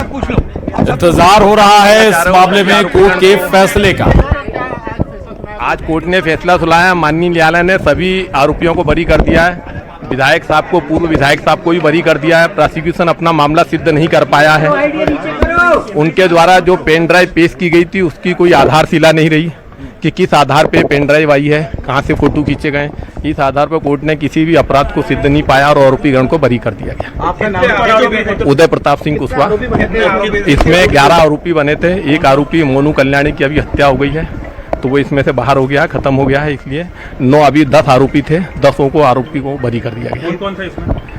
इंतजार हो रहा है इस मामले में कोर्ट के फैसले का। आज कोर्ट ने फैसला सुनाया, माननीय न्यायालय ने सभी आरोपियों को बरी कर दिया है। विधायक साहब को, पूर्व विधायक साहब को भी बरी कर दिया है। प्रोसिक्यूशन अपना मामला सिद्ध नहीं कर पाया है। उनके द्वारा जो पेन ड्राइव पेश की गई थी उसकी कोई आधारशिला नहीं रही कि किस आधार पे पेन ड्राइव आई है, कहाँ से फोटो खींचे गए। इस आधार पर कोर्ट ने किसी भी अपराध को सिद्ध नहीं पाया और आरोपीगण को बरी कर दिया गया। उदय प्रताप सिंह कुशवाहा, इसमें 11 आरोपी बने थे। एक आरोपी मोनू कल्याणी की अभी हत्या हो गई है तो वो इसमें से बाहर हो गया, खत्म हो गया है, इसलिए 9 अभी 10 आरोपी थे। 10 को आरोपी को बरी कर दिया गया। कौन था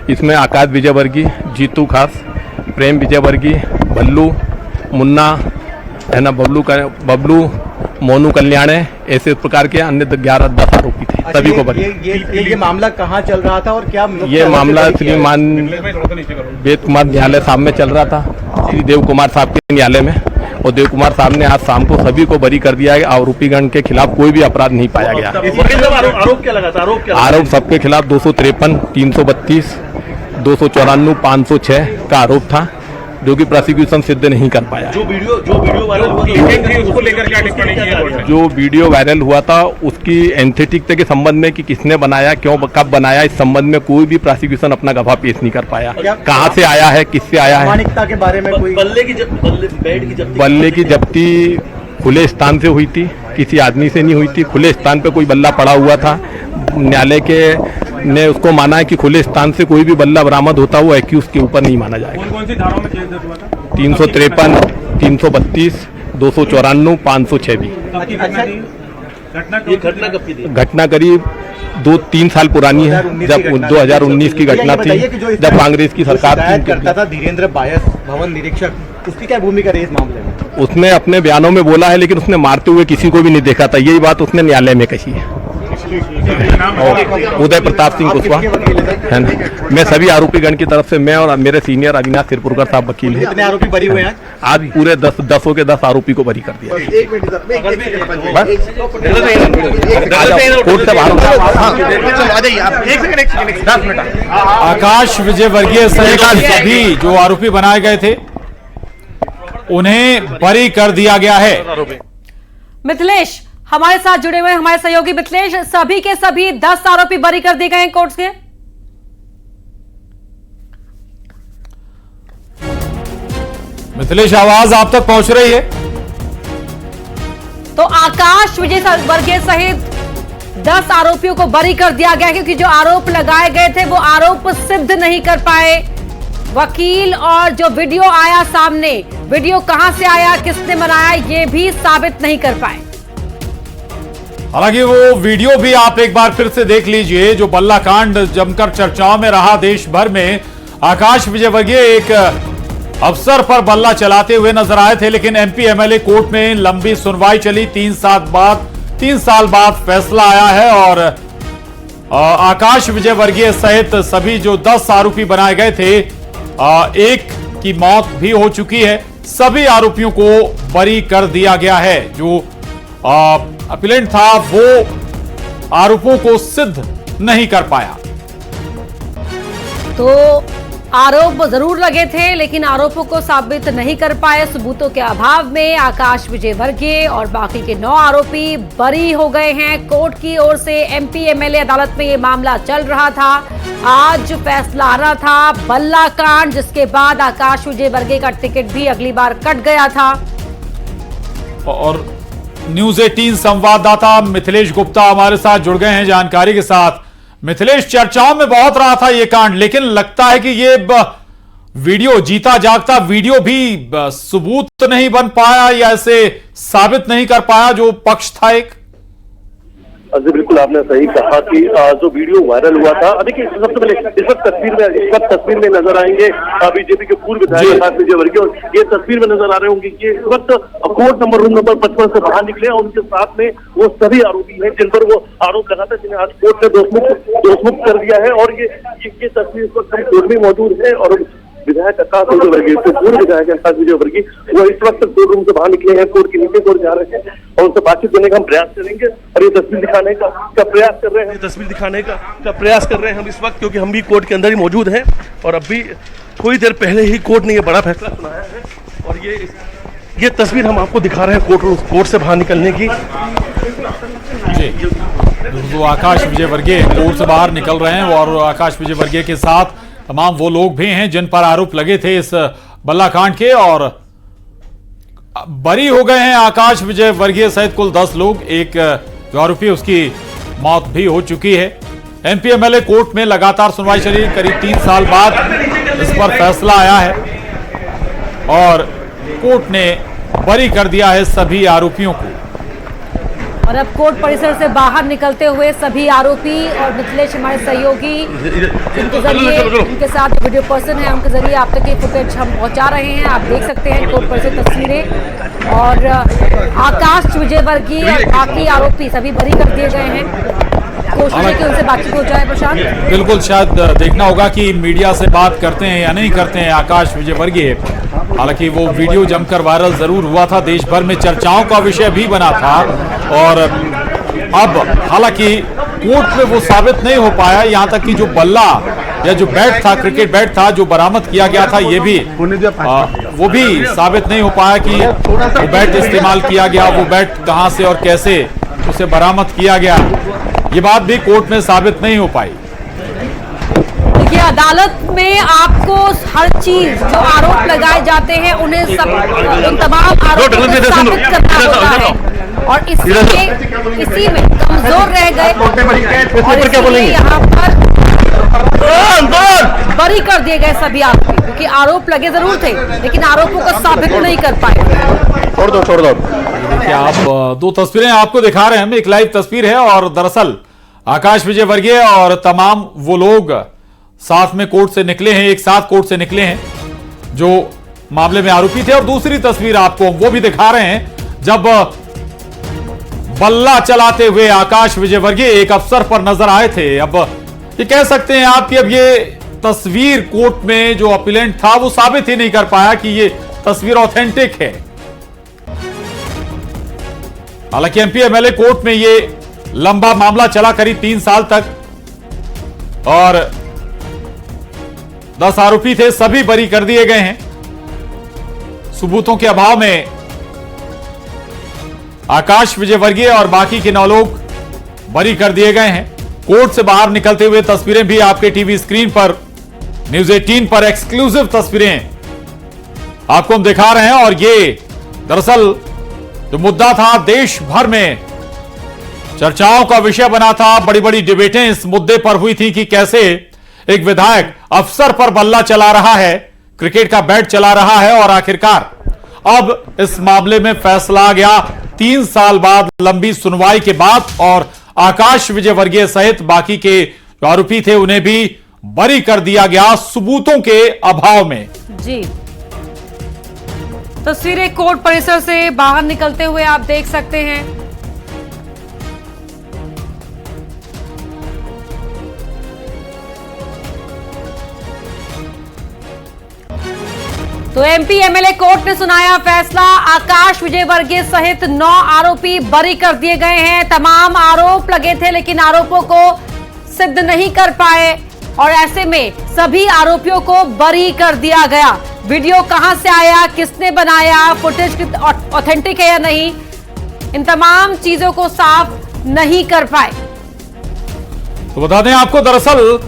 इसमें आकाश विजयवर्गीय, जीतू खास, प्रेम विजयवर्गीय, भल्लू, मुन्ना है ना, बबलू, मोनू कल्याण, ऐसे प्रकार के अन्य 11-10 आरोपी थे। सभी को बरी। ये मामला कहाँ चल रहा था और क्या ये मामला श्रीमान वेद कुमार न्यायालय साहब में चल रहा था, श्री देव कुमार साहब के न्यायालय में। और देव कुमार साहब ने आज शाम को सभी को बरी कर दिया है। आरोपीगण के खिलाफ कोई भी अपराध नहीं पाया गया। आरोप क्या लगा था? आरोप सबके खिलाफ 253, 332, 294, 506 का आरोप था, जो कि प्रोसिक्यूशन सिद्ध नहीं कर पाया। जो वीडियो वायरल हुआ उसको लेकर क्या टिप्पणी की है? जो वीडियो वायरल हुआ था उसकी एंथेटिकता के संबंध में कि किसने बनाया, क्यों, कब बनाया, इस संबंध में कोई भी प्रोसिक्यूशन अपना गवाह पेश नहीं कर पाया। कहां से आया है, किससे आया है। प्रामाणिकता के बारे में कोई बल्ले की जब्ती खुले स्थान से हुई थी, किसी आदमी से नहीं हुई थी। खुले स्थान पे कोई बल्ला पड़ा हुआ था। न्यायालय के ने उसको माना है कि खुले स्थान से कोई भी बल्ला बरामद होता वो एक्यूज के ऊपर नहीं माना जाएगा। कौन सी धाराओं में केस दर्ज हुआ था? 353, 332, 294, 506 भी। घटना करीब 2-3 साल पुरानी है, जब 2019 की घटना थी, जब कांग्रेस की सरकार करता था। धीरेन्द्र बायस, भवन निरीक्षक, उसकी क्या भूमिका रही इस मामले में? उसने अपने बयानों में बोला है, लेकिन उसने मारते हुए किसी को भी नहीं देखा था। यही बात उसने न्यायालय में कही है। उदय प्रताप सिंह कुशवाहा है ना। मैं सभी आरोपीगण की तरफ से, मैं और मेरे सीनियर अविनाश सिरपुरकर साहब वकील हैं। कितने आरोपी बरी हुए हैं? आज पूरे 10 के 10 आरोपी को बरी कर दिया। कोर्ट से बाहर। आकाश विजयवर्गीय सहित सभी जो आरोपी बनाए गए थे उन्हें बरी कर दिया गया है। मिथिलेश हमारे साथ जुड़े हुए हमारे सहयोगी मिथिलेश, सभी के सभी 10 आरोपी बरी कर दिए गए हैं कोर्ट से। मिथिलेश, आवाज आप तक पहुंच रही है? तो आकाश विजयवर्गीय सहित 10 आरोपियों को बरी कर दिया गया क्योंकि जो आरोप लगाए गए थे वो आरोप सिद्ध नहीं कर पाए वकील, और जो वीडियो आया सामने, वीडियो कहां से आया, किसने बनाया, ये भी साबित नहीं कर पाए। हालांकि वो वीडियो भी आप एक बार फिर से देख लीजिए। जो बल्ला कांड जमकर चर्चाओं में रहा देश भर में, आकाश विजयवर्गीय एक अफसर पर बल्ला चलाते हुए नजर आए थे, लेकिन एमपी एमएलए कोर्ट में लंबी सुनवाई चली। 3 साल बाद फैसला आया है और आकाश विजयवर्गीय सहित सभी जो 10 आरोपी बनाए गए थे, एक की मौत भी हो चुकी है। सभी आरोपियों को बरी कर दिया गया है। जो अपीलेंट था वो आरोपों को सिद्ध नहीं कर पाया। तो आरोप जरूर लगे थे लेकिन आरोपों को साबित नहीं कर पाए। सबूतों के अभाव में आकाश विजयवर्गीय और बाकी के 9 आरोपी बरी हो गए हैं। कोर्ट की ओर से एमपी एमएलए अदालत में ये मामला चल रहा था। आज फैसला आ रहा था बल्ला कांड, जिसके बाद आकाश विजयवर्गीय का टिकट भी अगली बार कट गया था। और न्यूज 18 संवाददाता मिथिलेश गुप्ता हमारे साथ जुड़ गए हैं जानकारी के साथ। मिथिलेश, चर्चाओं में बहुत रहा था ये कांड, लेकिन लगता है कि ये वीडियो, जीता जागता वीडियो भी सबूत नहीं बन पाया या ऐसे साबित नहीं कर पाया जो पक्ष था एक। जी बिल्कुल, आपने सही कहा कि जो वीडियो वायरल हुआ था, देखिए सबसे पहले इस वक्त तस्वीर में नजर आएंगे बीजेपी के पूर्व विधायक आकाश विजयवर्गीय, और ये तस्वीर में नजर आ रहे होंगे कि इस वक्त कोर्ट रूम नंबर 55 से बाहर निकले और उनके साथ में वो सभी आरोपी हैं जिन पर वो आरोप लगा था, जिन्हें आज कोर्ट ने दोषमुक्त कर दिया है। और ये तस्वीर इस वक्त कोर्ट में मौजूद है और विधायक आकाश विजयवर्गीय, पूर्व विधायक आकाश विजयवर्गीय, वो इस वक्त कोर्ट रूम से बाहर निकले हैं, कोर्ट के नीचे कोर्ट जा रहे हैं और उनसे बातचीत करने का हम प्रयास करेंगे और ये तस्वीर दिखाने का प्रयास कर रहे हैं। तस्वीर दिखाने का प्रयास कर रहे हैं हम इस वक्त, क्योंकि हम भी कोर्ट के अंदर ही मौजूद हैं और अभी थोड़ी देर पहले ही कोर्ट ने ये बड़ा फैसला सुनाया है। और ये तस्वीर हम आपको दिखा रहे हैं कोर्ट से बाहर निकलने की। जी, तो आकाश विजयवर्गीय कोर्ट से बाहर निकल रहे हैं और आकाश विजयवर्गीय के साथ तमाम वो लोग भी हैं जिन पर आरोप लगे थे इस बल्ला कांड के, और बरी हो गए हैं आकाश विजयवर्गीय सहित कुल 10 लोग। एक जो आरोपी उसकी मौत भी हो चुकी है। एमपी एमएलए कोर्ट में लगातार सुनवाई चली, करीब 3 साल बाद इस पर फैसला आया है और कोर्ट ने बरी कर दिया है सभी आरोपियों को। और अब कोर्ट परिसर से बाहर निकलते हुए सभी आरोपी और मिथिलेश हमारे सहयोगी उनके जरिए, उनके साथ वीडियो पर्सन है, उनके जरिए आप तक ये फुटेज हम पहुंचा रहे हैं। आप देख सकते हैं कोर्ट परिसर तस्वीरें, और आकाश विजयवर्गीय और बाकी आरोपी सभी बरी कर दिए गए हैं। कोशिश है कि उनसे बातचीत हो जाए। प्रशांत, बिल्कुल, शायद देखना होगा कि मीडिया से बात करते हैं या नहीं करते हैं आकाश विजयवर्गीय। हालांकि वो वीडियो जमकर वायरल जरूर हुआ था, देश भर में चर्चाओं का विषय भी बना था, और अब हालांकि कोर्ट में वो साबित नहीं हो पाया। यहां तक कि जो बल्ला या जो बैट था, क्रिकेट बैट था जो बरामद किया गया था, ये भी वो भी साबित नहीं हो पाया कि वो बैट इस्तेमाल किया गया, वो बैट कहां से और कैसे उसे बरामद किया गया, ये बात भी कोर्ट में साबित नहीं हो पाई। देखिए, अदालत में आपको हर चीज जो आरोप लगाए जाते हैं उन्हें उन तमाम आरोपों को साबित करना होता है, और इसी में कमजोर रह गए और इसलिए यहाँ पर बरी कर दिए गए सभी आरोपी, क्योंकि आरोप लगे जरूर थे लेकिन आरोपों को साबित नहीं कर पाए। छोड़ दो। देखिए, आप 2 तस्वीरें आपको दिखा रहे हैं, हम एक लाइव तस्वीर है, और दरअसल आकाश विजयवर्गीय और तमाम वो लोग साथ में कोर्ट से निकले हैं, एक साथ कोर्ट से निकले हैं जो मामले में आरोपी थे। और दूसरी तस्वीर आपको वो भी दिखा रहे हैं जब बल्ला चलाते हुए आकाश विजयवर्गीय एक अफसर पर नजर आए थे। अब ये कह सकते हैं आप कि अब ये तस्वीर कोर्ट में जो अपीलेंट था वो साबित ही नहीं कर पाया कि ये तस्वीर ऑथेंटिक है। हालांकि एमपी एमएलए कोर्ट में ये लंबा मामला चला, करीब 3 साल तक, और 10 आरोपी थे, सभी बरी कर दिए गए हैं। सबूतों के अभाव में आकाश विजयवर्गीय और बाकी के 9 लोग बरी कर दिए गए हैं। कोर्ट से बाहर निकलते हुए तस्वीरें भी आपके टीवी स्क्रीन पर, न्यूज 18 पर एक्सक्लूसिव तस्वीरें आपको हम दिखा रहे हैं। और ये दरअसल जो मुद्दा था देश भर में चर्चाओं का विषय बना था, बड़ी बड़ी डिबेटें इस मुद्दे पर हुई थी कि कैसे एक विधायक अफसर पर बल्ला चला रहा है, क्रिकेट का बैट चला रहा है, और आखिरकार अब इस मामले में फैसला आ गया 3 साल बाद, लंबी सुनवाई के बाद, और आकाश विजयवर्गीय सहित बाकी के जो आरोपी थे उन्हें भी बरी कर दिया गया सबूतों के अभाव में। जी, तस्वीरें कोर्ट परिसर से बाहर निकलते हुए आप देख सकते हैं। तो एमपी एमएलए कोर्ट ने सुनाया फैसला, आकाश विजयवर्गीय सहित 9 आरोपी बरी कर दिए गए हैं। तमाम आरोप लगे थे लेकिन आरोपों को सिद्ध नहीं कर पाए, और ऐसे में सभी आरोपियों को बरी कर दिया गया। वीडियो कहां से आया, किसने बनाया, फुटेज ऑथेंटिक है या नहीं, इन तमाम चीजों को साफ नहीं कर पाए। तो बता दें आपको, दरअसल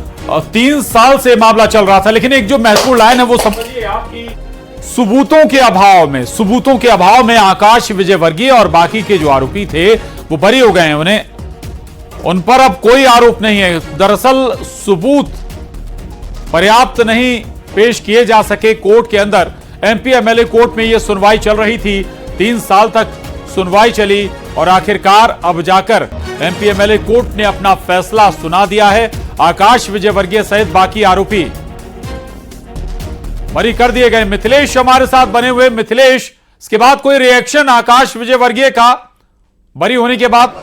3 साल से मामला चल रहा था, लेकिन एक जो महत्वपूर्ण लाइन है वो समझिए आपकी, सबूतों के अभाव में आकाश विजयवर्गीय और बाकी के जो आरोपी थे वो बरी हो गए हैं। उन पर अब कोई आरोप नहीं है। दरअसल सबूत पर्याप्त नहीं पेश किए जा सके कोर्ट के अंदर। एमपी एमएलए कोर्ट में यह सुनवाई चल रही थी, 3 साल तक सुनवाई चली, और आखिरकार अब जाकर एमपी एमएलए कोर्ट ने अपना फैसला सुना दिया है। आकाश विजयवर्गीय सहित बाकी आरोपी बरी कर दिए गए। मिथिलेश हमारे साथ बने हुए। मिथिलेश, इसके बाद कोई रिएक्शन आकाश विजयवर्गीय का बरी होने के बाद?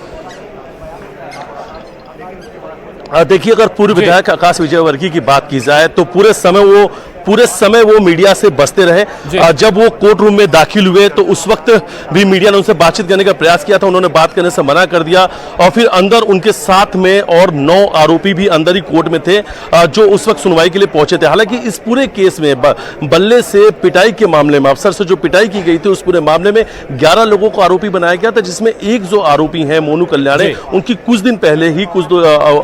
देखिए, अगर पूर्व विधायक आकाश विजयवर्गीय की बात की जाए तो पूरे समय वो पूरे समय वो मीडिया से बचते रहे। जब वो कोर्ट रूम में दाखिल हुए तो उस वक्त भी मीडिया ने उनसे बातचीत करने का प्रयास किया था, उन्होंने बात करने से मना कर दिया और फिर अंदर उनके साथ में और 9 आरोपी भी अंदर ही कोर्ट में थे जो उस वक्त सुनवाई के लिए पहुंचे थे। हालांकि इस पूरे केस में बल्ले से पिटाई के मामले में, अफसर से जो पिटाई की गई थी, उस पूरे मामले में 11 लोगों को आरोपी बनाया गया था, जिसमें एक जो आरोपी हैं मोनू कल्याणे, उनकी कुछ दिन पहले ही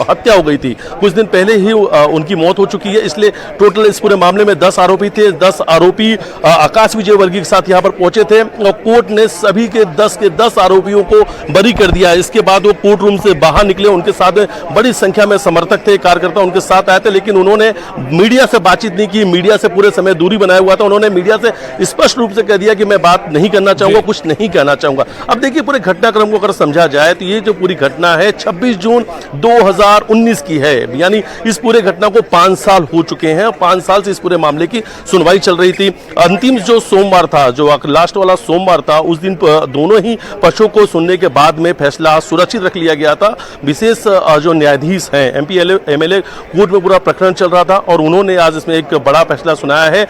हत्या हो गई थी, कुछ दिन पहले ही उनकी मौत हो चुकी है। इसलिए टोटल इस पूरे मामले में 10 आरोपी थे। 10 आरोपी आकाश विजय वर्गीय के साथ यहां पर पहुंचे थे और कोर्ट ने सभी के 10 आरोपियों को बरी कर दिया। इसके बाद वो कोर्ट रूम से बाहर निकले, उनके साथ बड़ी संख्या में समर्थक थे, कार्यकर्ता उनके साथ आए थे, लेकिन उन्होंने मीडिया से बातचीत नहीं की, मीडिया से पूरे समय दूरी बनाया हुआ था। उन्होंने मीडिया से स्पष्ट रूप से कह दिया कि मैं बात नहीं करना चाहूंगा, कुछ नहीं कहना चाहूंगा। अब देखिए पूरे घटनाक्रम को अगर समझा जाए तो ये जो पूरी घटना है 26 जून 2019 की है, यानी इस पूरे घटना को 5 साल हो चुके हैं। 5 साल से इस पूरे मामले की सुनवाई चल रही थी। अंतिम जो सोमवार था, जो लास्ट वाला सोमवार था, उस दिन दोनों ही पक्षों को सुनने के बाद में फैसला सुरक्षित रख लिया गया था। विशेष जो न्यायाधीश हैं एमपी एमएलए कोर्ट में पूरा प्रकरण चल रहा था और उन्होंने आज इसमें एक बड़ा फैसला सुनाया है।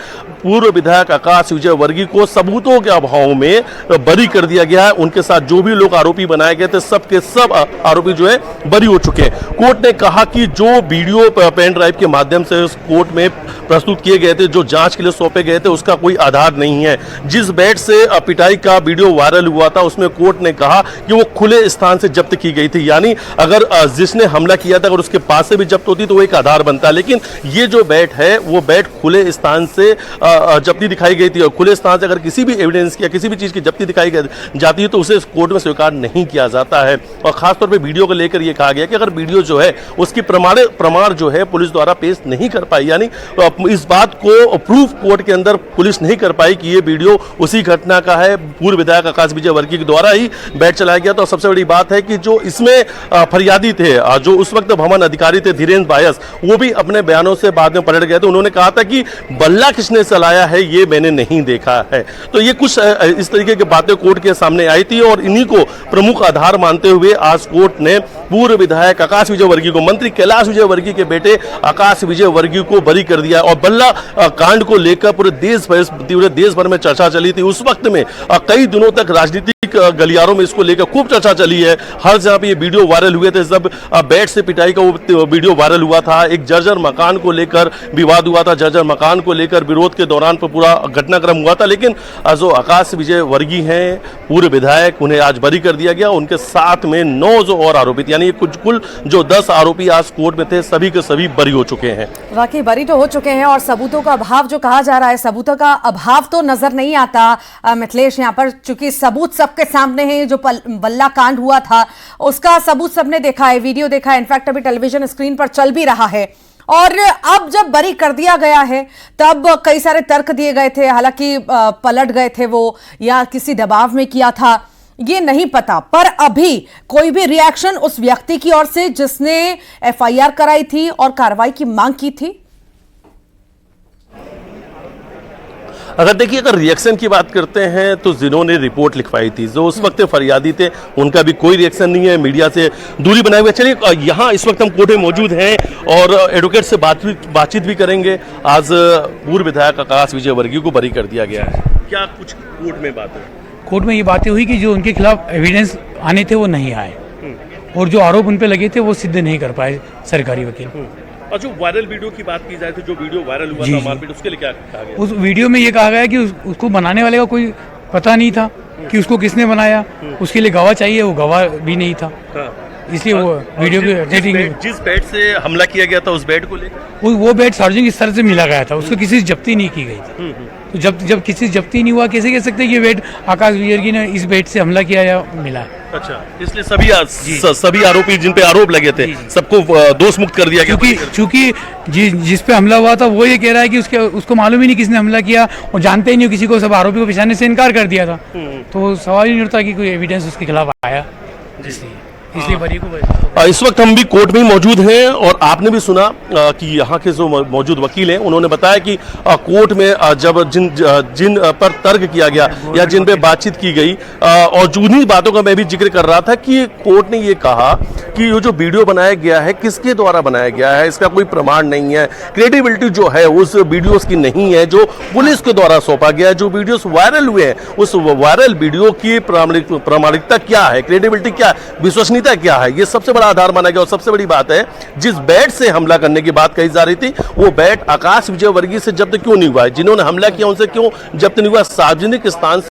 पूर्व विधायक आकाश विजय वर्गीय को सबूतों के अभाव में बरी कर दिया गया है। उनके साथ जो भी लोग आरोपी बनाए गए थे, सब के सब आरोपी जो है बरी हो चुके हैं। कोर्ट ने कहा कि जो वीडियो पेन ड्राइव के माध्यम से कोर्ट में प्रस्तुत किए गए थे, जो जांच के लिए सौंपे गए थे, उसका कोई आधार नहीं है। जिस बेड से पिटाई का वीडियो वायरल हुआ था, उसमें कोर्ट ने कहा कि वो खुले स्थान से जब्त की गई थी, यानी अगर जिसने हमला किया था अगर उसके पास से भी जब्त होती तो वो एक आधार बनता। लेकिन ये जो बेड है वो बेड खुले स्थान से जब्ती दिखाई गई थी और खुले स्थान से अगर किसी भी एविडेंस की, किसी भी चीज की जब्ती दिखाई जाती है तो उसे कोर्ट में स्वीकार नहीं किया जाता है। और खासतौर पर वीडियो को लेकर यह कहा गया कि अगर वीडियो जो है उसकी प्रमाण जो है पुलिस द्वारा पेश नहीं कर पाई, यानी इस बात को प्रूफ कोर्ट के अंदर पुलिस नहीं कर पाई कि ये वीडियो उसी घटना का है, पूर्व विधायक आकाश विजय वर्गीय के द्वारा ही बेड चलाया गया। तो सबसे बड़ी बात है कि जो इसमें फरियादी थे, जो उस वक्त भवन अधिकारी थे धीरेन्द्र बायस, वो भी अपने बयानों से बाद में पलट गए थे। उन्होंने कहा था कि बल्ला किसने चलाया है ये मैंने नहीं देखा है। तो ये कुछ इस तरीके की बातें कोर्ट के सामने आई थी और इन्हीं को प्रमुख आधार मानते हुए आज कोर्ट ने पूर्व विधायक आकाश विजय वर्गीय को, मंत्री कैलाश विजय वर्गीय के बेटे आकाश विजय वर्गीय को बरी कर दिया। और बल्ला कांड को लेकर पूरे देश भर में चर्चा चली थी। उस वक्त में कई दिनों तक राजनीतिक गलियारों में इसको लेकर खूब चर्चा चली है। हर जगह पे ये वीडियो वायरल हुए थे। जब बेड से पिटाई का वो वीडियो वायरल हुआ था, एक जर्जर मकान को लेकर विवाद हुआ था, जर्जर मकान को लेकर विरोध के दौरान पर पूरा घटनाक्रम हुआ था। लेकिन जो आकाश विजय वर्गीय हैं पूर्व विधायक, उन्हें आज बरी कर दिया गया। उनके साथ में 9 जो और आरोपित, यानी कुल जो 10 आरोपी आज कोर्ट में थे, सभी के सभी बरी हो चुके हैं। वाकई बरी तो हो चुके हैं और सबूतों का अभाव जो कहा जा रहा है, सबूतों का अभाव तो नजर नहीं आता मिथिलेश यहाँ पर, चूंकि सबूत सबके सामने है। जो बल्ला कांड हुआ था उसका सबूत सबने देखा है, वीडियो देखा है, इनफैक्ट अभी टेलीविजन स्क्रीन पर चल भी रहा है। और अब जब बरी कर दिया गया है तब कई सारे तर्क दिए गए थे, हालांकि पलट गए थे वो या किसी दबाव में किया था ये नहीं पता, पर अभी कोई भी रिएक्शन उस व्यक्ति की ओर से जिसने एफआईआर कराई थी और कार्रवाई की मांग की थी? अगर देखिए, अगर रिएक्शन की बात करते हैं तो जिन्होंने रिपोर्ट लिखवाई थी, जो उस वक्त फरियादी थे, उनका भी कोई रिएक्शन नहीं है, मीडिया से दूरी बनाए हुए। चलिए यहाँ इस वक्त हम कोर्ट में मौजूद हैं और एडवोकेट से बातचीत भी करेंगे। आज पूर्व विधायक आकाश विजय वर्गीय को बरी कर दिया गया है, क्या कुछ कोर्ट में बात है? कोर्ट में ये बातें हुई कि जो उनके खिलाफ एविडेंस आने थे वो नहीं आए और जो आरोप उन पे लगे थे वो सिद्ध नहीं कर पाए सरकारी वकील। और जो वायरल वीडियो की बात की जाए तो जो वीडियो वायरल हुआ था मारपीट, उसके लिए क्या कहा गया? उस वीडियो में ये कहा गया कि उसको बनाने वाले का कोई पता नहीं था कि उसको किसने बनाया, उसके लिए गवाह चाहिए, वो गवाह भी नहीं था, इसलिए वो वीडियो की जिस बेड से हमला किया गया था उस बेड को लेकर वो बेड सार्वजनिक स्तर से मिला गया था, उसको किसी से जब्ती नहीं की गई थी। तो जब किसी से जब्ती नहीं हुआ, कैसे कह सकते हैं कि बेड आकाश विजय ने इस बेड से हमला किया या मिला? अच्छा, इसलिए सभी आरोपी जिन पे आरोप लगे थे सबको दोष मुक्त कर दिया गया। क्योंकि जिस पे हमला हुआ था वो ये कह रहा है कि उसको मालूम ही नहीं किसने हमला किया और जानते ही नहीं किसी को, सब आरोपी को पहचानने से इनकार कर दिया था। तो सवाल ही नहीं उठता कि कोई एविडेंस उसके खिलाफ आया। इसलिए इसलिए बरी को इस वक्त हम भी कोर्ट में ही मौजूद हैं और आपने भी सुना कि यहाँ के जो मौजूद वकील हैं उन्होंने बताया कि कोर्ट में जब जिन पर तर्क किया गया या जिन पे बातचीत की गई और जिन्हीं बातों का मैं भी जिक्र कर रहा था कि कोर्ट ने ये कहा कि ये जो वीडियो बनाया गया है किसके द्वारा बनाया गया है, इसका कोई प्रमाण नहीं है, क्रेडिबिलिटी जो है उस वीडियोस की नहीं है जो पुलिस के द्वारा सौंपा गया है। जो वीडियोस वायरल हुए हैं उस वायरल वीडियो की प्रामाणिकता क्या है, क्रेडिबिलिटी क्या है, विश्वसनीयता क्या है, ये सबसे बड़ा आधार माना गया। और सबसे बड़ी बात है जिस बैट से हमला करने की बात कही जा रही थी वो बैट आकाश विजयवर्गीय से जब्त क्यों नहीं हुआ है, जिन्होंने हमला किया उनसे क्यों जब्त नहीं हुआ, सार्वजनिक स्थान